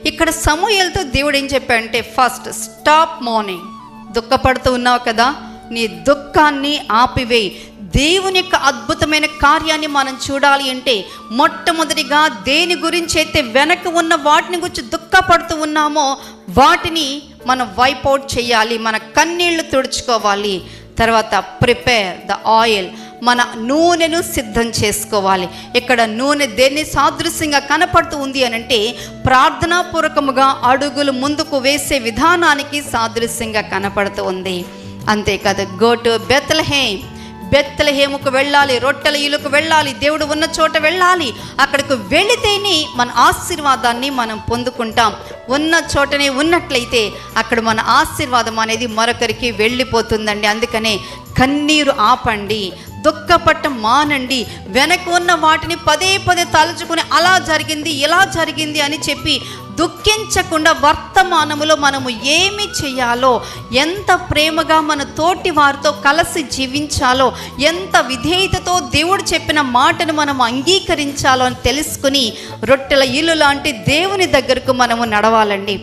ఇక్కడ సమూయేలుతో దేవుడు ఏం చెప్పాడంటే, ఫస్ట్ స్టాప్ మార్నింగ్. దుఃఖపడుతూ ఉన్నావు కదా, నీ దుఃఖాన్ని ఆపివేయి. దేవుని యొక్క అద్భుతమైన కార్యాన్ని మనం చూడాలి అంటే మొట్టమొదటిగా దేని గురించి అయితే వెనక ఉన్న వాటిని గురించి దుఃఖపడుతూ ఉన్నామో వాటిని మనం వైప్ అవుట్ చేయాలి, మన కన్నీళ్లు తుడుచుకోవాలి. తర్వాత ప్రిపేర్ ద ఆయిల్, మన నూనెను సిద్ధం చేసుకోవాలి. ఇక్కడ నూనె దేన్ని సాదృశ్యంగా కనపడుతూ ఉంది అని అంటే ప్రార్థనాపూర్వకముగా అడుగులు ముందుకు వేసే విధానానికి సాదృశ్యంగా కనపడుతూ ఉంది. అంతేకాదు, గో టు బెత్లెహేముకు వెళ్ళాలి, రొట్టెల ఇల్లుకు వెళ్ళాలి, దేవుడు ఉన్న చోట వెళ్ళాలి. అక్కడికి వెళితేనే మన ఆశీర్వాదాన్ని మనం పొందుకుంటాం. ఉన్న చోటనే ఉన్నట్లయితే అక్కడ మన ఆశీర్వాదం అనేది మరొకరికి వెళ్ళిపోతుందండి. అందుకనే కన్నీరు ఆపండి, దుఃఖపట్టం మానండి. వెనక ఉన్న వాటిని పదే పదే తలుచుకుని అలా జరిగింది ఇలా జరిగింది అని చెప్పి దుఃఖించకుండా వర్తమానములో మనము ఏమి చేయాలో, ఎంత ప్రేమగా మన తోటి వారితో కలిసి జీవించాలో, ఎంత విధేయతతో దేవుడు చెప్పిన మాటను మనం అంగీకరించాలో అని తెలుసుకుని రొట్టెల ఇల్లు లాంటి దేవుని దగ్గరకు మనము నడవాలండి.